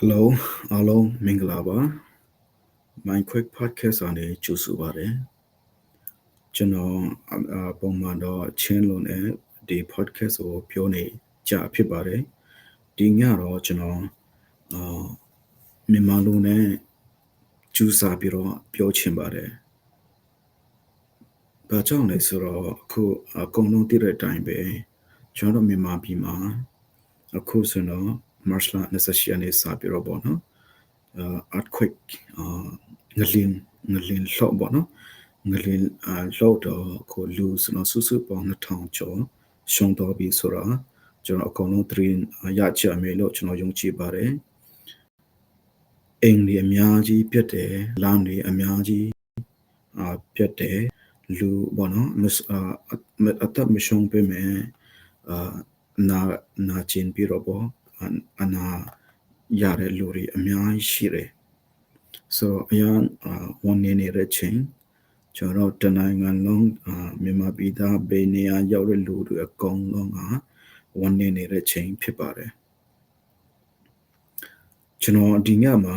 Hello အားလုံးမင်္ဂလာပါ My Quick Podcast အနေကြိုဆိုပါတယ်ကျွန်တော်ပုံမှန်တော့ချင်းလုံးနဲ့ဒီ podcast ကိုပြောနေကြဖြစ်ပါတယ်ဒီညတော့ကျွန်တော်မြန်မာလိုနဲ့ကျူးစာပြီးတော့ပြောချင်ပါတယ်ဘာကြောင့်လဲဆိုတော့အခုအကုန်လုံးသိတဲ့အတိုင်းပဲကျွန်တော်မြန်မာပြည်မှာအခုဆိုတော့ March လ28ရက်နေ့စပြီးတော့ပေါ့နော်earthquake ငလင်လှောက်ပေါ့နော်ငလင်လှောက်တော့ကိုလူစနော်စုစုပေါင်း2000ကျော်ရှုံးတော့ပြီဆိုတာကျွန်တော်အကုန်လုံးသတင်းရကြမယ်လို့ကျွန်တော်ယုံကြည်ပါတယ်အိမ်တွေအများကြီးပြတ်တယ်လမ်းတွေအများကြီးပြတ်တယ်လူပေါ့နော်အသက်မရှုံးပေးမယ်နာကျင်ပြီးတော့ပေါ့အနာရတဲ့လူတွေအများကြီးရှိတယ်ဆိုအရန်ဝန်နေတဲ့ချိန်ကျွန်တော်တနိုင်ငံလုံးမြန်မာပြည်သားဘေးနေရာရောက်တဲ့လူတွေအကုန်လုံးကဝန်နေတဲ့ချိန်ဖြစ်ပါတယ်ကျွန်တော်ဒီညမှာ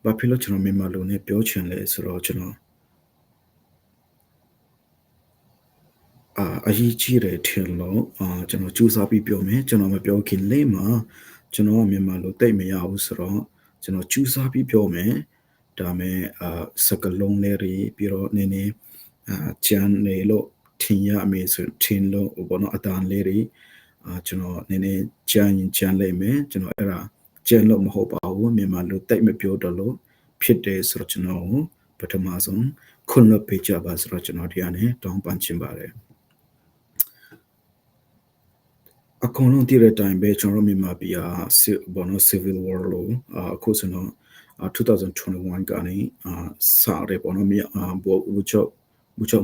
ဘာဖြစ်လို့ကျွန်တော်မြန်မာလူနဲ့ပြောချင်လဲဆိုတော့ကျွန်တော်အရေးကြီးတယ်ထင်လို့ကျွန်တော်စူးစမ်းပြီးပြောမယ်ကျွန်တော်မပြောခင်လေးမှာကျွန်တော်မြန်မာလူတိတ်မရဘူးဆိုတော့ကျွန်တော်စူးစမ်းပြီးပြောမယ်ဒါမဲ့စကလုံးလေးတွေပြီးတော့နည်းနည်းကျန်နေလို့ထင်ရမယ်ဆိုထင်လို့ဘောနော်အတန်လေးတွေကျွန်တော်နည်းနည်းကျန်လိုက်မယ်ကျွန်တော်အဲ့ဒါကျန်လို့မဟုတ်ပါဘူးမြန်မာလူတိတ်မပြောတော့လို့ဖြစ်တယ်ဆိုတော့ကျွန်တော်ပထမဆုံးခွင့်လွှတ်ပေးကြပါဆိုတော့ကျွန်တော်ဒီကနေတောင်းပန်ချင်ပါတယ်အကုန်လုံးတည်တဲ့အတိုင်းပဲကျွန်တော်မြန်မာပြည်ဘောနော် civil war လို့အခုဆိုတော့2021ကနေစရဲပေါ့နော်ဘူချော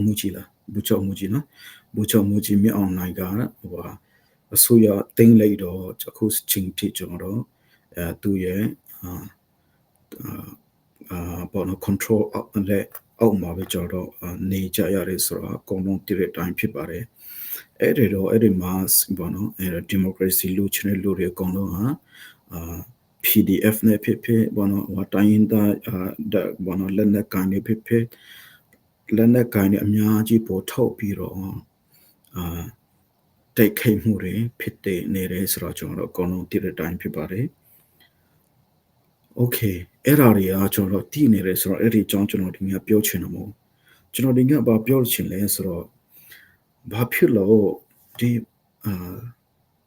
မူကြီးနော်ဘူချောမူကြီးမြေအောင်နိုင်ကဟိုအစိုးရတင်းလိုက်တော့အခုချိန်ထိကျွန်တော်သူ့ရဲ့ဘောနော် control အောက်မှာပဲကျွန်တော်နေကြရတယ်ဆိုတော့အကုန်လုံးတည်တဲ့အတိုင်းဖြစ်ပါတယ်အဲ့ဒီမှာဘောနော်ဒီမိုကရေစီလူချင်းလူတွေအကုန်လုံးဟာPDF နဲ့ဖြစ်ဘောနော်တိုင်းဒါဘောနော်လက်နက်ကန်တွေဖြစ်လက်နက်ကန်တွေအများကြီးပေါ်ထုတ်ပြီးတော့တိုက်ခိုက်မှုတွေဖြစ်နေတယ်ဆိုတော့ကျွန်တော်အကုန်လုံးတည်တဲ့အတိုင်းဖြစ်ပါတယ်โอเคအဲ့ဒါတွေကကျွန်တော်တည်နေတယ်ဆိုတော့အဲ့ဒီအကြောင်းကျွန်တော်ဒီနေ့ပြောချင်တယ်မို့ကျွန်တော်ဒီနေ့ဘာပြောချင်လဲဆိုတော့ဘာဖြစ်လို့ဒီ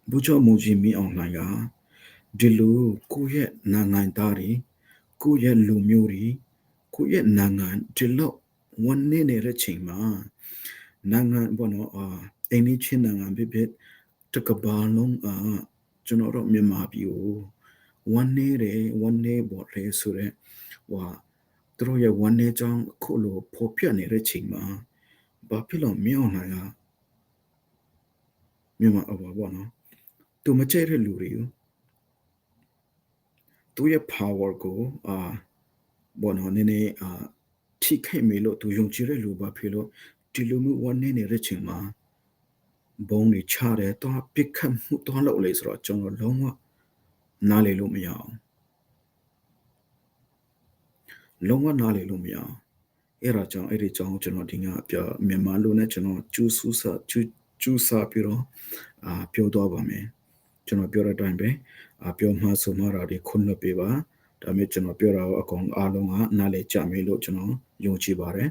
ဘူချောမူကြီးမီအောင်နိုင်ကဒီလိုကိုယ့်ရဲ့နိုင်ငံသားတွေကိုယ့်ရဲ့လူမျိုးတွေကိုယ့်ရဲ့နိုင်ငံဒီလိုဝန်နေတဲ့ချိန်မှာနိုင်ငံဘောနော်အိမ်နီးချင်းနိုင်ငံဖြစ်တကဘာလုံးကျွန်တော်တို့မြန်မာပြည်ကိုဝန်နေပေါ်လဲဆိုတော့သူတို့ရဲ့ဝန်နေကြောင်းခုလိုပေါ်ပြနေတဲ့ချိန်မှာဘာဖြစ်လို့မြောင်းနိုင်မြန်မာဘောနော်သူမကြိုက်တဲ့လူတွေသူရဲ့ power ကိုဘောနော်နည်းနည်းထိခိုက်မိလို့သူယုံကြည်တဲ့လူဘာဖြစ်လို့ဒီလိုမျိုးဝန်နေတဲ့ချိန်မှာဘုံတွေချတယ်တော့ပြစ်ခတ်မှုတော့လုပ်လေဆိုတော့ကျွန်တော်လုံးဝနားလေလို့မရအောင်လုံးဝနားလေလို့မရအောင်အဲ့ဒါကြောင့်အဲ့ဒီကြောင့်ကျွန်တော်ဒီညမြန်မာလူနဲ့ကျွန်တော်ကျူးစာပြီးတော့ပြောတော့ပါမယ်ကျွန်တော်ပြောတဲ့အတိုင်းပဲပြောမှဆိုမှတာဒီခွင့်လွှတ်ပေးပါဒါမဲ့ကျွန်တော်ပြောတာအကောင်အားလုံးကနားလေကြမယ်လို့ကျွန်တော်ယုံကြည်ပါတယ်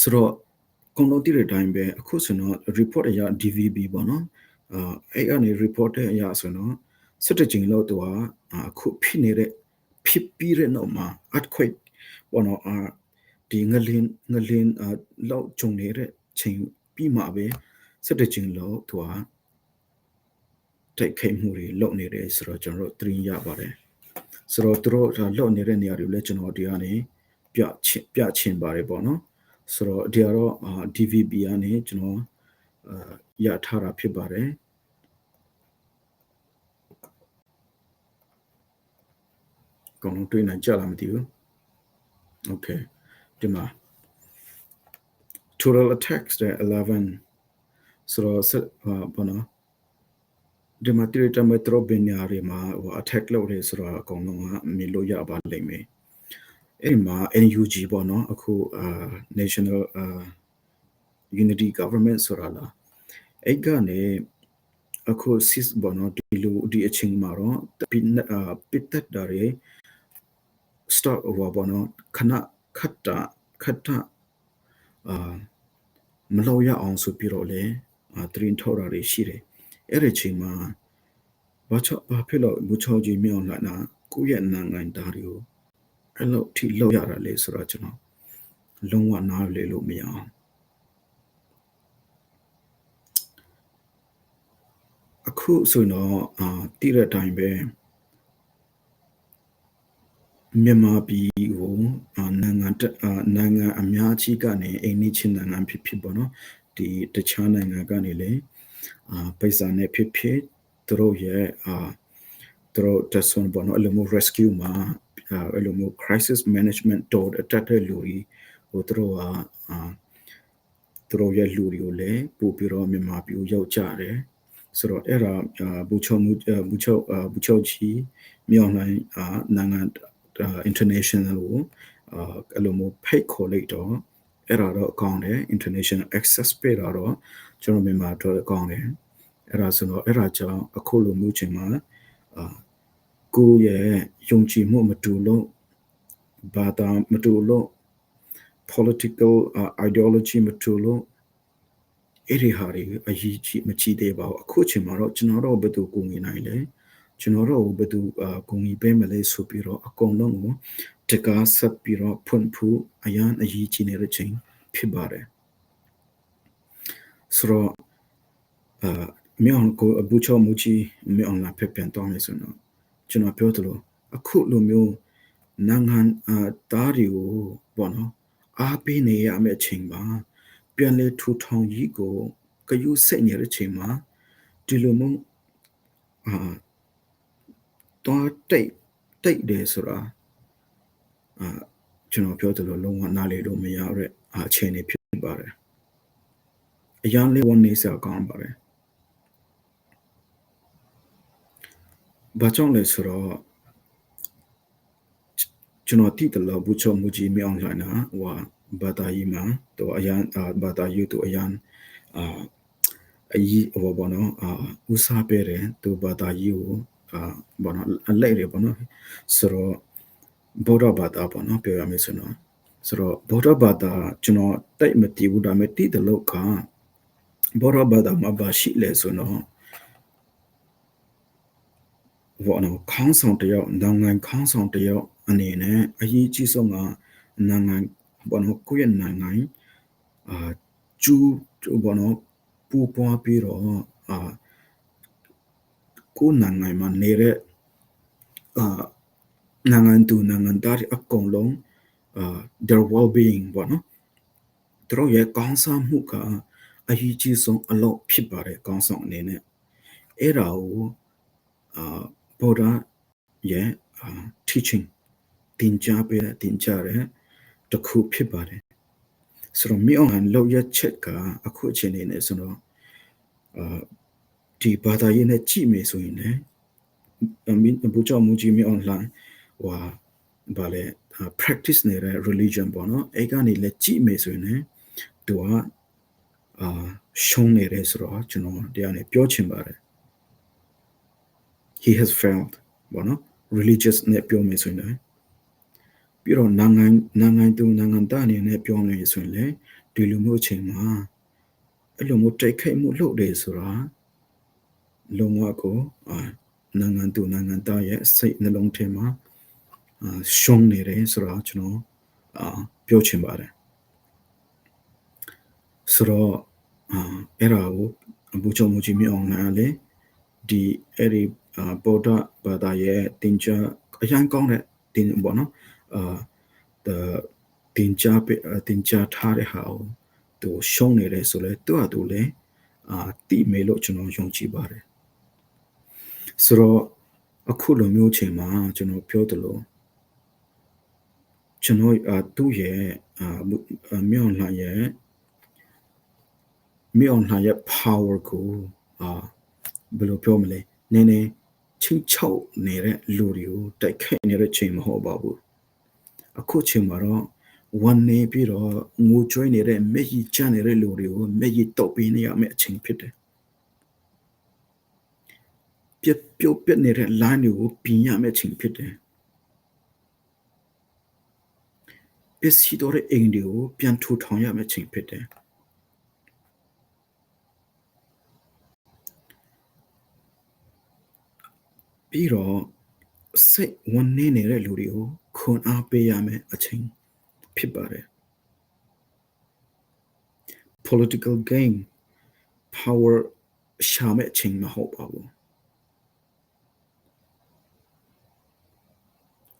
ဆိုတော့ကုန်လုံးတည်တဲ့အတိုင်းပဲအခုဆိုတော့ report အရ DVB ပေါ့နော်အဲ့အနေ report အရဆိုတော့စစ်တကြိမ်လို့သူကအခုဖြစ်ပြီးတဲ့နောက်မှာ earthquake ပေါ့နော်ဒီငလင်းလောက်ကြုံနေတဲ့ချိန်ပြီးမှပဲစစ်တကြိမ်လို့သူကတိုက်ခိုက်မှုတွေလုပ်နေတယ်ဆိုတော့ကျွန်တော်တို့သတင်းရပါတယ်ဆိုတော့သူတို့လုပ်နေတဲ့နေရာတွေလည်းကျွန်တော်ဒီကနေပြချင်ပါတယ်ပေါ့နော်ဆိုတော့ဒီကတော့DVB ကနေကျွန်တော်ရထားတာဖြစ်ပါတယ်ကောင်းတွေ့နိုင်ကြလားမသိဘူး Okay ဒီမှာ total attacks 11ဆိုတော့ဘောနော် ဒီမှာတိရတမဲ့တော့ဘင်ညာတွေမှာဟို attack လုပ်တယ်ဆိုတော့အကုန်လုံးကမြင်လို့ရပါလိမ့်မယ်အဲ့မှာ NUG ပေါ့နော်အခုNational Unity Government ဆိုတာလားအဲ့ကနေအခု sis ပေါ့နော်ဒီအချိန်မှာတော့ပစ်သက်တာတွေ start over ပေါ့နော်ခဏခတ်မလောက်ရအောင်ဆိုပြီးတော့လေသတင်းထုတ်တာတွေရှိတယ်အဲ့ဒီအချိန်မှာဘာဖြစ်လို့ဘူချောကြီးမြောင်းလာတာကိုယ့်ရဲ့နိုင်ငံသားတွေကိုအဲ့လိုထိလောက်ရတာလေဆိုတော့ကျွန်တော်လုံးဝနားလေလို့မရအောင်အခုဆိုတော့တိတဲ့အတိုင်းပဲမြန်မာပြည်ကိုနိုင်ငံအများကြီးကနေအိမ်နီးချင်းနိုင်ငံဖြစ်ပေါ့နော်ဒီတခြားနိုင်ငံကနေလေပိစာနဲ့ဖြစ်သူတို့ရဲ့သူတို့တဆွန်ပေါ့နော်အလိုမျိုး rescue မှာအလိုမျိုး crisis management တော့အတက်တဲ့လူကြီးဟိုသူတို့ရဲ့လူတွေကိုလည်းပို့ပြီးတော့မြန်မာပြည်ကိုရောက်ကြတယ်ဆိုတော့အဲ့ဒါဘူချုံကြီးမြောင်းနိုင်နိုင်ငံ international ကိုအလိုမျိုးဖိတ်ခေါ်လိုက်တော့အဲ့ဒါတော့အကောင်းတယ် international access ပေးတာတော့ကျွန်တော်မြန်မာအတွက်အကောင်းတယ်အဲ့ဒါဆိုတော့အဲ့ဒါကြောင့်အခုလိုမျိုးချိန်မှာကိုယ့်ရဲ့ယုံကြည်မှုမတူလို့ဘာသာမတူလို့ political ideology မတူလို့အဲ့ဒီဟာတွေအရေးကြီးမကြည့်သေးပါဘူးအခုချိန်မှာတော့ကျွန်တော်တို့ဘယ်သူကူညီနိုင်လဲကျွန်တော်တို့ဘယ်သူကူညီပေးမလဲဆိုပြီးတော့အကုန်လုံးကိုတကားဆက်ပြီးတော့ဖွင့်ဖို့အရန်အရေးကြီးနေတဲ့ချိန်ဖြစ်ပါတယ်ဆိုတော့မြောင်ကိုအဘူချောမူကြီးမြောင်လာဖက်ပြန်တော့မယ်ဆိုတော့ကျွန်တော်ပြောသလိုအခုလိုမျိုးနိုင်ငံသားတွေကိုပေါ့နော်အားပေးနေရမယ့်အချိန်မှာပြန်လေထူထောင်ကြီးကိုကယူစိတ်နေတဲ့အချိန်မှာဒီလိုမျိုးတော့တိတ်တယ်ဆိုတာကျွန်တော်ပြောသလိုလုံးဝနားလေလို့မရတဲ့အခြေအနေဖြစ်ပါတယ်အရန်လေးဝန်နေစရာကောင်းပါတယ်ဘာကြောင့်လဲဆိုတော့ကျွန်တော်တိတလို့ဘူချုံမူကြီးမြောင်းလာနာဟိုဘာသာရေးမှာတော့အရန်ဘာသာရေးတို့အရန်အကြီးဟိုဘောနော်ဦးစားပေးတယ်သူဘာသာရေးကိုဘောနော်အလိုက်တယ်ဘောနော်ဆိုတော့ဘောဓဘာသာဘောနော်ပြောရမယ်ဆိုတော့ဘောဓဘာသာကျွန်တော်တိတ်မတည်ဘူးဒါပေမဲ့တိတလို့ကဘောဓဘာသာမှာပါရှိလဲဆိုတော့ဘောနော်ခေါင်းဆောင်တယောက်နိုင်ငံခေါင်းဆောင်တယောက်အနေနဲ့အရေးကြီးဆုံးကနိုင်ငံဘောနော်ကိုယ့်ရဲ့နိုင်ငံကျူဘောနော်ပူပွားပြီးတော့ကိုယ်နိုင်ငံမှာနေတဲ့နိုင်ငံသားအကုန်လုံးtheir well being ပေါ့နော်သူတို့ရဲ့ကောင်းစားမှုကအရေးကြီးဆုံးအလုပ်ဖြစ်ပါတယ်ကောင်းဆောင်အနေနဲ့အဲ့ဒါကိုဘောဓရဲ့ teaching တင်ကြားတဲ့တခုဖြစ်ပါတယ်ဆိုတော့မြောင်ဟန်လောက်ရချက်ကအခုအချိန်နေနဲ့ဆိုတော့ဒီဘာသာရေးနဲ့ကြည့်မယ်ဆိုရင်လည်းဘူချောမူကြီးမြောင်လှန်ဘာလဲpractice နေတဲ့ religion ပေါ့နော်အဲ့ကနေလည်းကြည့်မယ်ဆိုရင်လည်းသူကရှုံးနေတယ်ဆိုတော့ကျွန်တော်တရားနဲ့ပြောချင်ပါတယ် he has failed ပေါ့နော် religious နဲ့ပြောမယ်ဆိုရင်လည်းပြီးတော့နိုင်ငံသားအနေနဲ့ပြောမယ်ဆိုရင်လည်းဒီလိုမျိုးချိန်မှာအဲ့လိုမျိုးတိုက်ခိုက်မှုလုပ်တယ်ဆိုတာလုံးဝကိုနိုင်ငံသားရဲ့စိတ်နှလုံးထဲမှာရှုံးနေတယ်ဆိုတော့ကျွန်တော်ပြောချင်ပါတယ်ဆိုတော့အဲ့ဒါကိုဘူချုံမူကြီးမြောင်လာလေဒီအဲ့ဒီဘောဓဘာသာရဲ့တင်ကြားအရန်ကောင်းတဲ့တင်ပေါ့နော်တင်ကြားထားတဲ့ဟာကိုသူရှုံးနေတယ်ဆိုလဲသူလည်းတိမေလို့ကျွန်တော်ယုံကြည်ပါတယ်ဆိုတော့အခုလိုမျိုးချိန်မှာကျွန်တော်ပြောသလိုကျွန်တော်သူ့ရဲ့မြောင်လှရဲ့ power ကိုဘယ်လိုပြောမလဲ နည်းနည်းချင်းချောက်နေတဲ့လူတွေကိုတိုက်ခိုက်နေတဲ့ချိန်မဟုတ်ပါဘူးအခုချိန်မှာတော့ဝန်နေပြီးတော့ငိုကြွေးနေတဲ့မျက်ရည်ကျနေတဲ့လူတွေကိုမျက်ရည်တုပ်ပေးနေရမယ့်အချိန်ဖြစ်တယ်ပြုတ်ပြတ်နေတဲ့ line တွေကိုပြင်ရမယ့်အချိန်ဖြစ်တယ်ပစ္စည်းတော်တဲ့အိမ်တွေကိုပြန်ထူထောင်ရမယ့်အချိန်ဖြစ်တယ်ပြီးတော့စိတ်ဝန်နေနေတဲ့လူတွေကိုခွန်အားပေးရမယ်အချိန်ဖြစ်ပါတယ် political gain power ရှာမဲ့အချိန်မဟုတ်ပါဘူး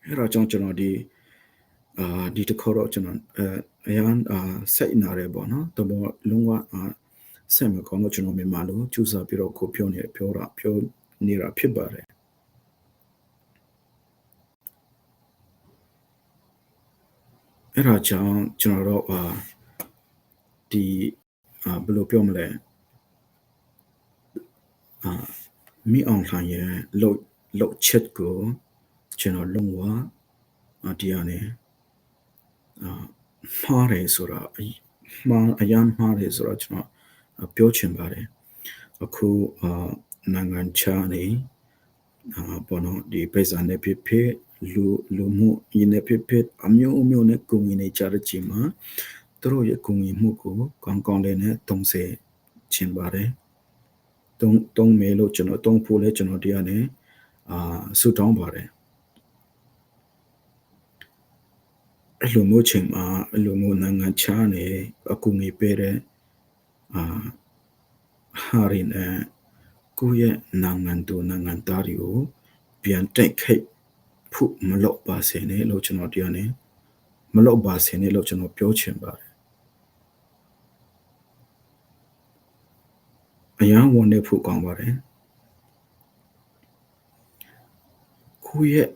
အဲ့တော့ကျွန်တော်ဒီတစ်ခေါက်တော့ကျွန်တော်အရန်စိတ်နာတယ်ပေါ့နော်တော့လုံးဝဆက်မကောင်းတော့ကျွန်တော်မြန်မာလိုကျူစာပြီးတော့ကိုပြောနေတာဖြစ်ပါတယ်အဲ့ဒါကြောင့်ကျွန်တော်တို့ဒီဘယ်လိုပြောမလဲမိအောင်လှိုင်ရဲ့လုတ်ချက်ကိုကျွန်တော်လုံးဝဒီအနေမှားတယ်ဆိုတာအရန်မှားတယ်ဆိုတာကျွန်တော်ပြောချင်ပါတယ်အခုနိုင်ငံခြားနေပေါ်တော့ဒီပိစာနဲ့ဖြစ်လူမှုရင်းနဲ့ဖြစ်အမျိုးနဲ့ကုန်နေကြတဲ့ချိန်မှာသူတို့ရဲ့ကုန်မှုကိုကောင်းလေးနဲ့တုံးစေချင်ပါတယ်တုံးမယ်လို့ကျွန်တော်တုံးဖို့လဲကျွန်တော်တရားနဲ့ဆုတောင်းပါတယ်အဲ့လိုမျိုးချိန်မှာအဲ့လိုမျိုးနိုင်ငံခြားနေအကူငွေပေးတဲ့ဟာရီနဲ့ကိုယ့်ရဲ့နိုင်ငံသားတွေကိုပြန်တိုက်ခိုက်ဖို့မလုပ်ပါစေနဲ့လို့ကျွန်တော်တရားနဲ့မလုပ်ပါစေနဲ့လို့ကျွန်တော်ပြောချင်ပါတယ်အရန်ဝန်နေဖို့ကောင်းပါတယ်ကိုယ့်ရဲ့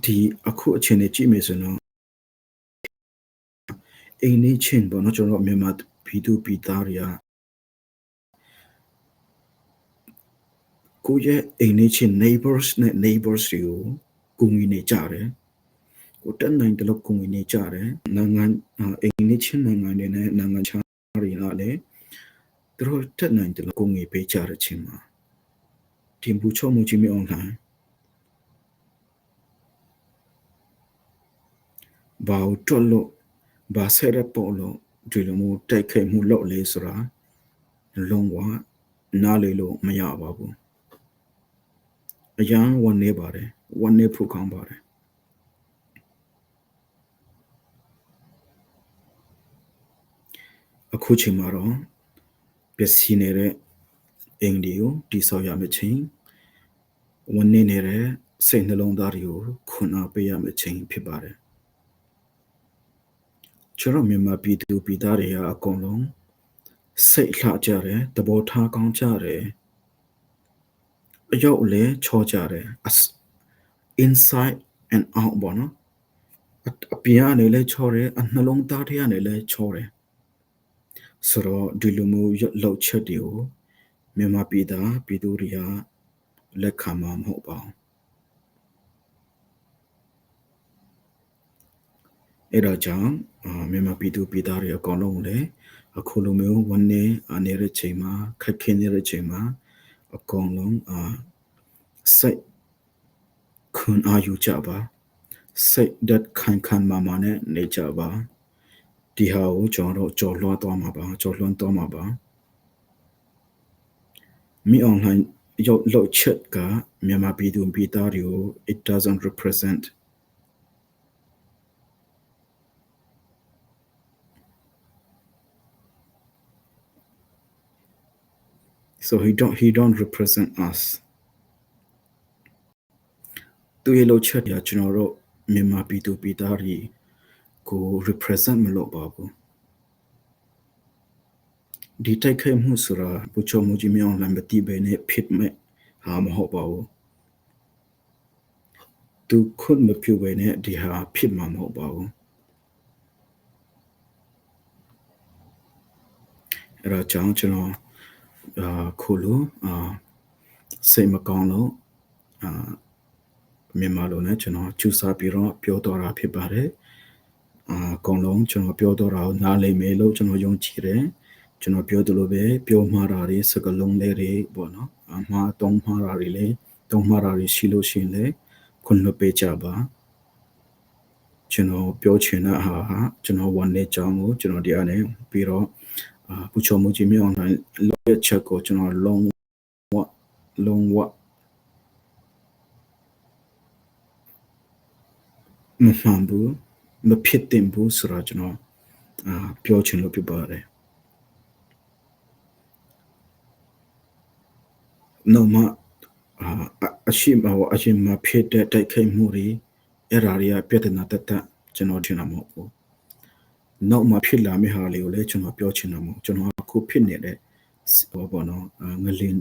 ဒီအခုအချိန်နဲ့ကြည့်မယ်ဆိုတော့အိမ်နေချင်းပေါ့နော်ကျွန်တော်မြန်မာပြည်သူပြည်သားတွေကကိုယ့်ရဲ့အိမ်နေချင်း neighbors တွေကိုကူညီနေကြတယ်ကိုတက်နိုင်တယ်လို့ကူညီနေကြတယ်နိုင်ငံအိမ်နေချင်းနိုင်ငံတွေနဲ့နိုင်ငံခြားတွေကလည်းသူတို့တက်နိုင်တယ်လို့ကူညီပေးကြတဲ့ချိန်မှာတင်ပူချုံမှုကြီးမအောင်နိုင်ဘာလို့လို့ဘာဆရပေါ်လို့ဒီလိုမျိုးတိုက်ခိုက်မှုလုပ်လေဆိုတာလုံးဝနားလေလို့မရပါဘူးအရန်ဝန်နေပါတယ်ဝန်နေဖို့ကောင်းပါတယ်အခုချိန်မှာတော့ပျက်စီးနေတဲ့အင်ဒီကိုတိဆောက်ရမယ့်ချိန်ဝန်နေနေတဲ့စိတ်နှလုံးသားတွေကိုခွန်အားပေးရမယ့်ချိန်ဖြစ်ပါတယ်ကျွန်တော်မြန်မာပြည်သူပြည်သားတွေကအကုန်လုံးစိတ်လှကြတယ်သဘောထားကောင်းကြတယ်အယုတ်လည်းချောကြတယ် inside and out ပေါ့နော်အပြင်ကနေလည်းချောတယ်အနှလုံးသားထဲကနေလည်းချောတယ်ဆိုတော့ဒီလိုမျိုးလောက်ချက်တွေကိုမြန်မာပြည်သူတွေကလက်ခံမှာမဟုတ်ပါဘူးအဲ့တော့ကြောင့်မြန်မာပြည်သူပြည်သားတွေအကုန်လုံးလည်းအခုလိုမျိုးဝန်နေနေတဲ့ချိန်မှာခက်ခဲနေတဲ့ချိန်မှာအကုန်လုံးစိတ်ခွန်အားယူကြပါစိတ်ဓာတ်ခိုင်မာနဲ့နေကြပါဒီဟာကိုကျွန်တော်တို့ကြော်လွှမ်းသွားမှာပါမိအောင်လှိုင်းရောက်လောက်ချက်ကမြန်မာပြည်သူပြည်သားတွေကို it doesn't represent so he don't represent us သူရဲ့လောက်ချက်တွေကကျွန်တော်တို့မြန်မာပြည်သူပြည်သားတွေကို represent မလုပ်ပါဘူးဒီတိုက်ခိုက်မှုဆိုတာပူချောမှုကြီးမြောင်းလမ်းမတိပဲနဲ့ဖြစ်မဲ့ဟာမဟုတ်ပါဘူးသူခွင့်မပြုပဲနဲ့ဒီဟာဖြစ်မှာမဟုတ်ပါဘူးအဲ့တော့ကျွန်တော်ခုလို စိတ်မကောင်းလို့မြန်မာလိုနဲ့ကျွန်တော်ကျူစာပြီးတော့ပြောတော့တာဖြစ်ပါတယ်အကုန်လုံးကျွန်တော်ပြောတော့တာကိုနားလည်မယ်လို့ကျွန်တော်ယုံကြည်တယ်ကျွန်တော်ပြောသလိုပဲပြောမှားတာတွေစကားလုံးလေးတွေပေါ့နော်အမှားတုံးမှားတာတွေလေတုံးမှားတာတွေရှိလို့ရှိရင်လေခွင့်လွှတ်ပေးကြပါကျွန်တော်ပြောချင်တဲ့ဟာကျွန်တော်ဝန်နေကြောင်းကိုကျွန်တော်ဒီအနေနဲ့ပြီးတော့ပူချော်မှုကြီးမြောက်နိုင်လောက်ရချက်ကိုကျွန်တော်လုံးဝမမှန်ဘူးမဖြစ်တင်ဘူးဆိုတော့ကျွန်တော်ပြောချင်လို့ပြပါတယ်နောက်မှအရှိမဖြစ်တဲ့တိုက်ခိုက်မှုတွေအဲ့ဒါတွေကပြဿနာတက်ကျွန်တော်ထင်တာမဟုတ်ဘူးနောက်မှဖြစ်လာမယ့်ဟာလေးကိုလည်းကျွန်တော်ပြောချင်တာမဟုတ်ကျွန်တော်အခုဖြစ်နေတဲ့ဘောနော်ငလင်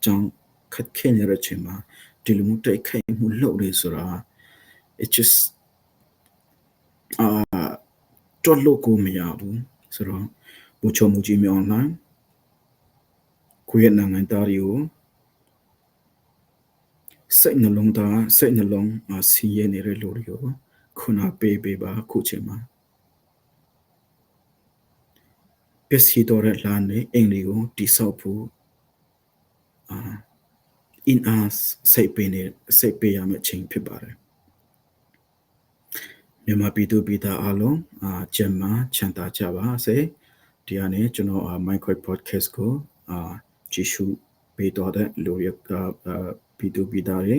ကြောင့်ခက်ခဲနေတဲ့အချိန်မှာဒီလိုမျိုးတိုက်ခိုက်မှုလုပ်နေဆိုတာ it just တော်လို့ကိုမရဘူးဆိုတော့ဘူချုံမူကြီးမြောင်းနိုင်ကိုယ့်နိုင်ငံသားတွေကိုစိတ်နှလုံးစီးရဲနေတဲ့လူတွေကိုခုနပေးပါခုချိန်မှာပစ္စည်းတော်တဲ့လမ်းနဲ့အိမ်တွေကိုတိဆောက်ဖို့in us စိတ်ပေးရမယ့်ချိန်ဖြစ်ပါတယ်မြန်မာပြည်သူပြည်သားအားလုံးကျန်းမာချမ်းသာကြပါစေဒီကနေ့ကျွန်တော် Micro Podcast ကိုကြည့်ရှုပေးတော့တဲ့လူတွေကပြည်သူပြည်သားတွေ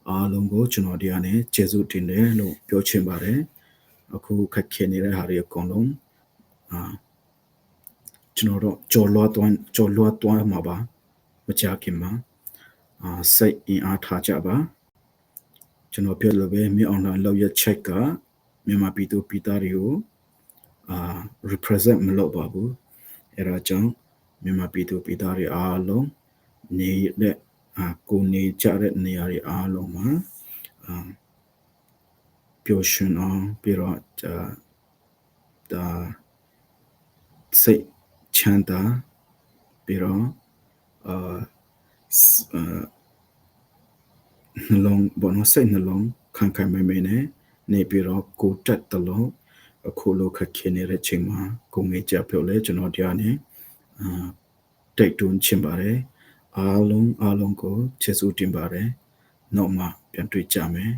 အားလုံးကိုကျွန်တော်ဒီကနေ့ကျေးဇူးတင်တယ်လို့ပြောချင်ပါတယ်အခုခက်ခဲနေတဲ့ဟာတွေအကုန်လုံးကျွန်တော်တို့ကြော်လွှားသွားမှာပါမကြခင်မှာစိတ်အင်အားထားကြပါကျွန်တော်ပြောလို့ပဲမြေအောင်လောက်ရချက်ကမြန်မာပြည်သူပြည်သားတွေကိုrepresent မလုပ်ပါဘူးအဲဒါကြောင့်မြန်မာပြည်သူပြည်သားတွေအားလုံးနေတဲ့ကိုနေကြတဲ့နေရာတွေအားလုံးမှာပျော်ရွှင်အောင်ပြီးတော့ဒါစိတ်ချမ်းသာပြီးတော့နှလုံးဘောနော်စိတ်နှလုံးခံခိုင်မဲနဲ့နေပြီးတော့ကိုတက်တလို့အခုလိုခက်ခဲနေတဲ့ချိန်မှာကိုငေးကြပြောလဲကျွန်တော်တရားနဲ့တိုက်တွန်းချင်ပါတယ်အားလုံးကိုကျေးဇူးတင်ပါတယ်နောက်မှပြန်တွေ့ကြမယ်